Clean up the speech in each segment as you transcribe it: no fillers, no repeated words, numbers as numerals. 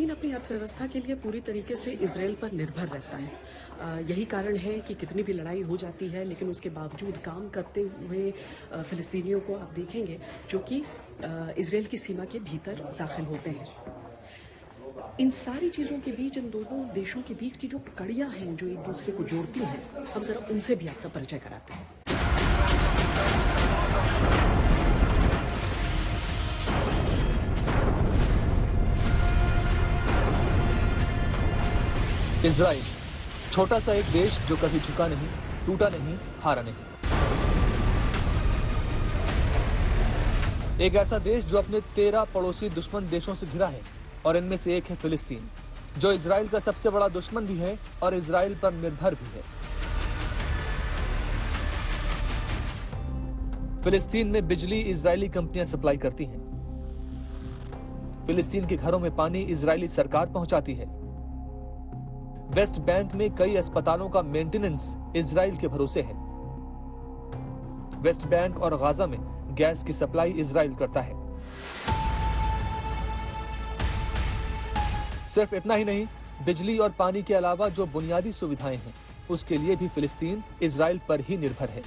फिलिस्तीन अपनी अर्थव्यवस्था के लिए पूरी तरीके से इजराइल पर निर्भर रहता है। यही कारण है कि कितनी भी लड़ाई हो जाती है लेकिन उसके बावजूद काम करते हुए फिलिस्तीनियों को आप देखेंगे जो कि इजराइल की सीमा के भीतर दाखिल होते हैं। इन सारी चीज़ों के बीच, इन दोनों देशों के बीच की जो कड़ियाँ हैं जो एक दूसरे को जोड़ती हैं, हम ज़रा उनसे भी आपका परिचय कराते हैं। इजराइल, छोटा सा एक देश जो कभी झुका नहीं, टूटा नहीं, हारा नहीं। एक ऐसा देश जो अपने 13 पड़ोसी दुश्मन देशों से घिरा है और इनमें से एक है फिलिस्तीन, जो इजराइल का सबसे बड़ा दुश्मन भी है और इजराइल पर निर्भर भी है। फिलिस्तीन में बिजली इजरायली कंपनियां सप्लाई करती हैं। फिलिस्तीन के घरों में पानी इजरायली सरकार पहुंचाती है। वेस्ट बैंक में कई अस्पतालों का मेंटेनेंस इजराइल के भरोसे है। वेस्ट बैंक और गाजा में गैस की सप्लाई इजराइल करता है। सिर्फ इतना ही नहीं, बिजली और पानी के अलावा जो बुनियादी सुविधाएं हैं उसके लिए भी फिलिस्तीन इजराइल पर ही निर्भर है।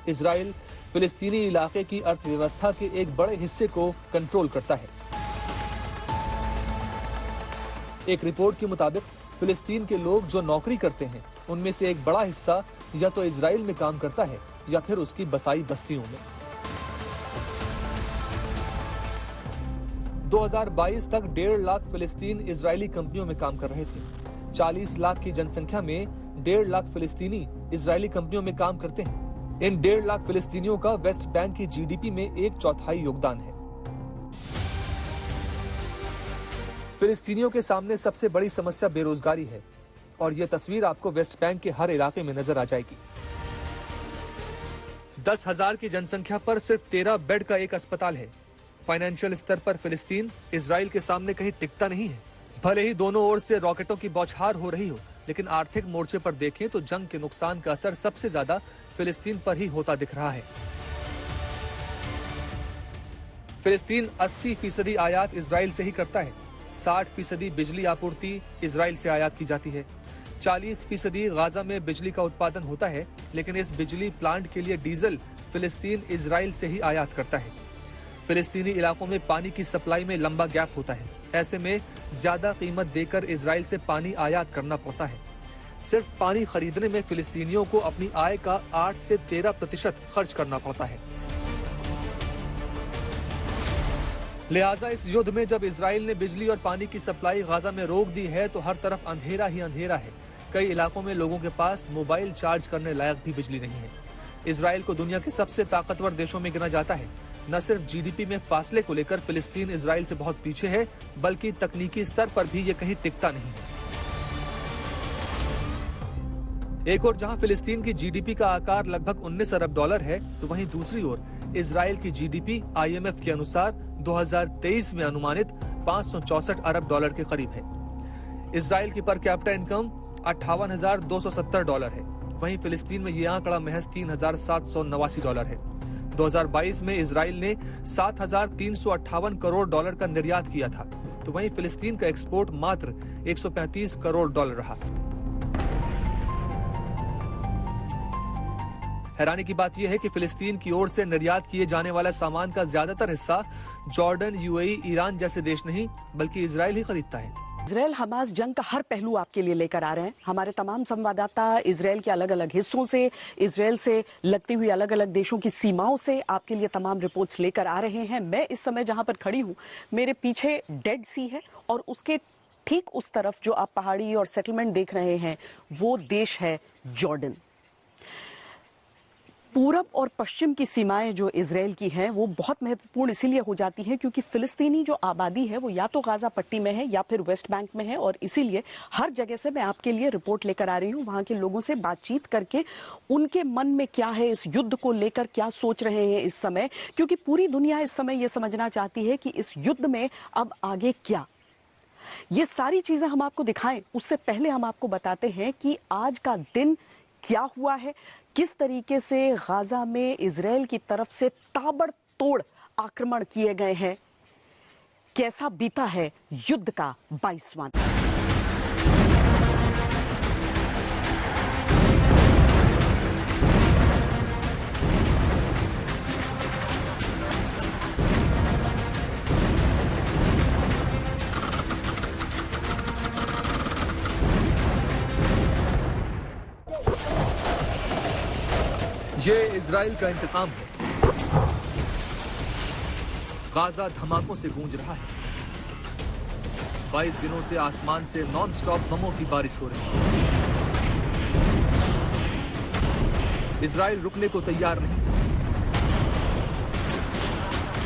इजराइल फिलिस्तीनी इलाके की अर्थव्यवस्था के एक बड़े हिस्से को कंट्रोल करता है। एक रिपोर्ट के मुताबिक फिलिस्तीन के लोग जो नौकरी करते हैं उनमें से एक बड़ा हिस्सा या तो इजराइल में काम करता है या फिर उसकी बसाई बस्तियों में। 2022 तक 1.5 लाख फिलिस्तीन इजरायली कंपनियों में काम कर रहे थे। 40 लाख की जनसंख्या में 1.5 लाख फिलिस्तीनी इजरायली कंपनियों में काम करते हैं। इन 1.5 लाख फिलिस्तीनियों का वेस्ट बैंक की जीडीपी में 1/4 योगदान है। फिलिस्तीनियों के सामने सबसे बड़ी समस्या बेरोजगारी है और यह तस्वीर आपको वेस्ट बैंक के हर इलाके में नजर आ जाएगी। 10,000 की जनसंख्या पर सिर्फ 13 बेड का एक अस्पताल है। फाइनेंशियल स्तर पर फिलिस्तीन इजराइल के सामने कहीं टिकता नहीं है। भले ही दोनों ओर से रॉकेटों की बौछार हो रही हो, लेकिन आर्थिक मोर्चे पर देखें तो जंग के नुकसान का असर सबसे ज्यादा फिलिस्तीन पर ही होता दिख रहा है। फिलिस्तीन 80% आयात इजराइल से ही करता है। 60% बिजली आपूर्ति इजराइल से आयात की जाती है। 40% गाजा में बिजली का उत्पादन होता है, लेकिन इस बिजली प्लांट के लिए डीजल फिलिस्तीन इजराइल से ही आयात करता है। फिलिस्तीनी इलाकों में पानी की सप्लाई में लंबा गैप होता है। ऐसे में ज्यादा कीमत देकर इजराइल से पानी आयात करना पड़ता है। सिर्फ पानी खरीदने में फिलिस्तीनियों को अपनी आय का 8 से 13% खर्च करना पड़ता है। लिहाजा इस युद्ध में जब इजराइल ने बिजली और पानी की सप्लाई गाजा में रोक दी है तो हर तरफ अंधेरा ही अंधेरा है। कई इलाकों में लोगों के पास मोबाइल चार्ज करने लायक भी बिजली नहीं है। इजराइल को दुनिया के सबसे ताकतवर देशों में गिना जाता है। न सिर्फ जीडीपी में फासले को लेकर फिलिस्तीन इजराइल से बहुत पीछे है, बल्कि तकनीकी स्तर पर भी ये कहीं टिकता नहीं है। एक ओर जहां फिलिस्तीन की जीडीपी का आकार लगभग 19 अरब डॉलर है, तो वहीं दूसरी ओर इजराइल की जीडीपी आईएमएफ के अनुसार 2023 में अनुमानित 564 अरब डॉलर के करीब है। इजराइल की पर कैपिटा इनकम 58,270 डॉलर है। वहीं फिलिस्तीन में यह आंकड़ा महज 3,789 डॉलर है। 2022 में इजराइल ने 7,358 करोड़ डॉलर का निर्यात किया था, तो वहीं फिलिस्तीन का एक्सपोर्ट मात्र 135 करोड़ डॉलर रहा। हैरानी की बात यह है कि फिलिस्तीन की ओर से निर्यात किए जाने वाला सामान का ज्यादातर हिस्सा जॉर्डन, यूएई, ईरान जैसे देश नहीं बल्कि इजराइल ही खरीदता है। इजराइल हमास जंग का हर पहलू आपके लिए लेकर आ रहे हैं। हमारे तमाम संवाददाता इजराइल के अलग अलग हिस्सों से, इजराइल से लगती हुई अलग अलग देशों की सीमाओं से आपके लिए तमाम रिपोर्ट्स लेकर आ रहे हैं। मैं इस समय जहां पर खड़ी हूं, मेरे पीछे डेड सी है और उसके ठीक उस तरफ जो आप पहाड़ी और सेटलमेंट देख रहे हैं वो देश है जॉर्डन। पूरब और पश्चिम की सीमाएं जो इजराइल की हैं वो बहुत महत्वपूर्ण इसीलिए हो जाती हैं क्योंकि फिलिस्तीनी जो आबादी है वो या तो गाजा पट्टी में है या फिर वेस्ट बैंक में है, और इसीलिए हर जगह से मैं आपके लिए रिपोर्ट लेकर आ रही हूँ, वहां के लोगों से बातचीत करके उनके मन में क्या है, इस युद्ध को लेकर क्या सोच रहे हैं इस समय, क्योंकि पूरी दुनिया इस समय ये समझना चाहती है कि इस युद्ध में अब आगे क्या। ये सारी चीजें हम आपको दिखाएं उससे पहले हम आपको बताते हैं कि आज का दिन क्या हुआ है, किस तरीके से गाजा में इजराइल की तरफ से ताबड़तोड़ आक्रमण किए गए हैं। कैसा बीता है युद्ध का 22वां दिन। ये इजराइल का इंतकाम है। गाजा धमाकों से गूंज रहा है। 22 दिनों से आसमान से नॉन स्टॉप बमों की बारिश हो रही है। इजराइल रुकने को तैयार नहीं।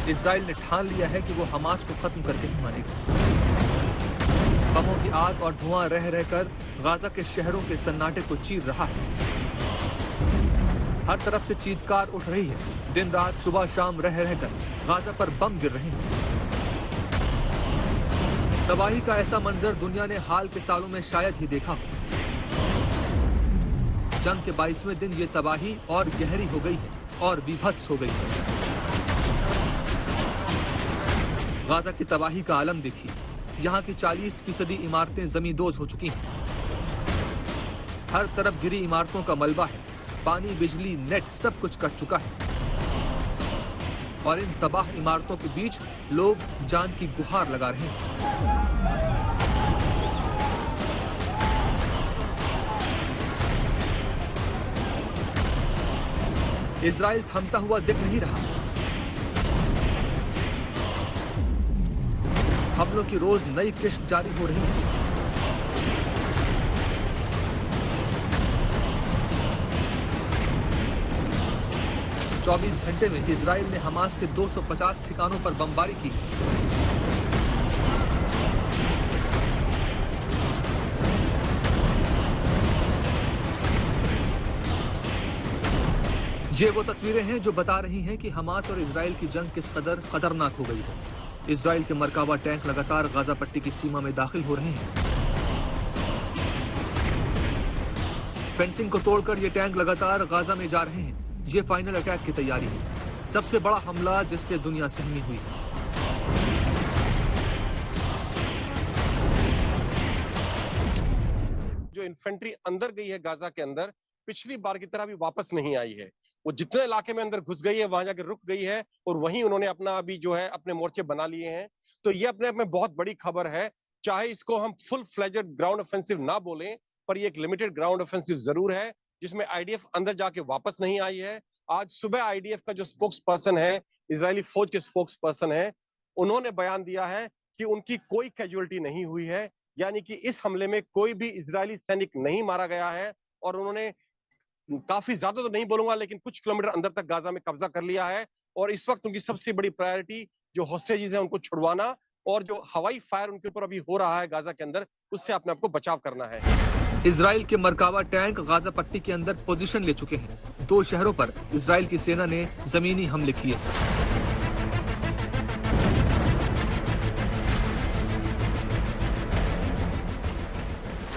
इजराइल ने ठान लिया है कि वो हमास को खत्म करके ही मानेगा। बमों की आग और धुआं रह रहकर गाजा के शहरों के सन्नाटे को चीर रहा है। हर तरफ से चीत्कार उठ रही है। दिन रात सुबह शाम रह रहकर गाजा पर बम गिर रहे हैं। तबाही का ऐसा मंजर दुनिया ने हाल के सालों में शायद ही देखा हो। जंग के 22वें दिन ये तबाही और गहरी हो गई है और बीभत्स हो गई है। गाजा की तबाही का आलम देखिए। यहाँ की 40% इमारतें जमींदोज हो चुकी हैं। हर तरफ गिरी इमारतों का मलबा है। पानी, बिजली, नेट सब कुछ कट चुका है। और इन तबाह इमारतों के बीच लोग जान की गुहार लगा रहे हैं। इजराइल थमता हुआ दिख नहीं रहा। हमलों की रोज नई किश्त जारी हो रही है। चौबीस घंटे में इजराइल ने हमास के 250 ठिकानों पर बमबारी की। ये वो तस्वीरें हैं जो बता रही हैं कि हमास और इजराइल की जंग किस कदर खतरनाक हो गई है। इजराइल के मरकाबा टैंक लगातार गाजा पट्टी की सीमा में दाखिल हो रहे हैं। फेंसिंग को तोड़कर ये टैंक लगातार गाजा में जा रहे हैं। ये फाइनल अटैक की तैयारी है। सबसे बड़ा हमला जिससे दुनिया सहमी हुई है। जो इन्फेंट्री अंदर गई है गाजा के अंदर, पिछली बार की तरह भी वापस नहीं आई है। वो जितने इलाके में अंदर घुस गई है वहां जाकर रुक गई है और वहीं उन्होंने अपना अभी जो है अपने मोर्चे बना लिए हैं। तो ये अपने आप में बहुत बड़ी खबर है। चाहे इसको हम फुल फ्लेजेड ग्राउंड ऑफेंसिव ना बोलें, पर ये एक लिमिटेड ग्राउंड ऑफेंसिव जरूर है जिसमें आईडीएफ अंदर जाके वापस नहीं आई है। आज सुबह आईडीएफ का जो स्पोक्स पर्सन है, इजरायली फौज के स्पोक्स पर्सन है, उन्होंने बयान दिया है कि उनकी कोई कैजुअलिटी नहीं हुई है, यानी कि इस हमले में कोई भी इजरायली सैनिक नहीं मारा गया है। और उन्होंने काफी ज्यादा तो नहीं बोलूंगा लेकिन कुछ किलोमीटर अंदर तक गाजा में कब्जा कर लिया है। और इस वक्त उनकी सबसे बड़ी प्रायोरिटी जो हॉस्टेजेस है उनको छुड़वाना और जो हवाई फायर उनके ऊपर अभी हो रहा है गाजा के अंदर, उससे अपने आप को बचाव करना है। इजराइल के मरकावा टैंक गाजा पट्टी के अंदर पोजीशन ले चुके हैं। 2 शहरों पर इजराइल की सेना ने जमीनी हमले किए।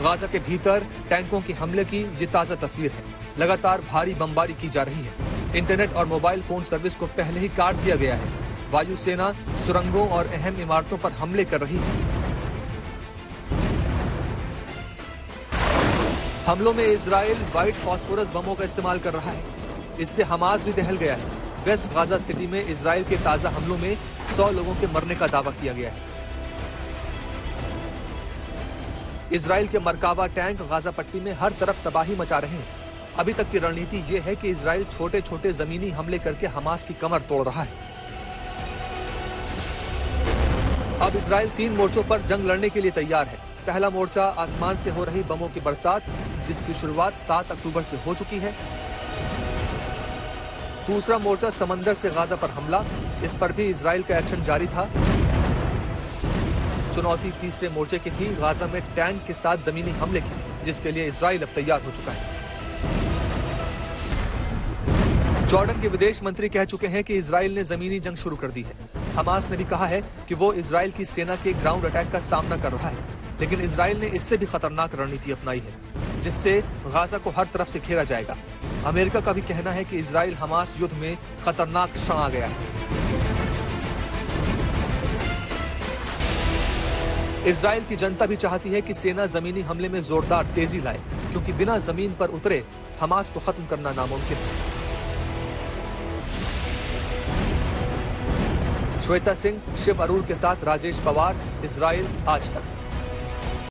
गाजा के भीतर टैंकों के हमले की ये ताजा तस्वीर है। लगातार भारी बमबारी की जा रही है। इंटरनेट और मोबाइल फोन सर्विस को पहले ही काट दिया गया है। वायुसेना सुरंगों और अहम इमारतों पर हमले कर रही है। हमलों में इजराइल व्हाइट फास्फोरस बमों का इस्तेमाल कर रहा है। इससे हमास भी दहल गया है। वेस्ट गाजा सिटी में इजराइल के ताजा हमलों में 100 लोगों के मरने का दावा किया गया है। इजराइल के मरकाबा टैंक गाजा पट्टी में हर तरफ तबाही मचा रहे हैं। अभी तक की रणनीति ये है कि इजराइल छोटे छोटे जमीनी हमले करके हमास की कमर तोड़ रहा है। अब इजराइल 3 मोर्चों पर जंग लड़ने के लिए तैयार है। पहला मोर्चा आसमान से हो रही बमों की बरसात, जिसकी शुरुआत 7 अक्टूबर से हो चुकी है। दूसरा मोर्चा समंदर से गाजा पर हमला, इस पर भी इजराइल का एक्शन जारी था। चुनौती तीसरे मोर्चे की थी, गाजा में टैंक के साथ जमीनी हमले की, जिसके लिए इजराइल अब तैयार हो चुका है। जॉर्डन के विदेश मंत्री कह चुके हैं कि इजराइल ने जमीनी जंग शुरू कर दी है। हमास ने भी कहा है कि वो इजराइल की सेना के ग्राउंड अटैक का सामना कर रहा है, लेकिन इजराइल ने इससे भी खतरनाक रणनीति अपनाई है, जिससे गाजा को हर तरफ से घेरा जाएगा। अमेरिका का भी कहना है कि इजराइल हमास युद्ध में खतरनाक क्षण आ गया है। इजराइल की जनता भी चाहती है कि सेना जमीनी हमले में जोरदार तेजी लाए, क्योंकि बिना जमीन पर उतरे हमास को खत्म करना नामुमकिन है। श्वेता सिंह, शिव अरूर के साथ राजेश पवार, इजराइल आज तक।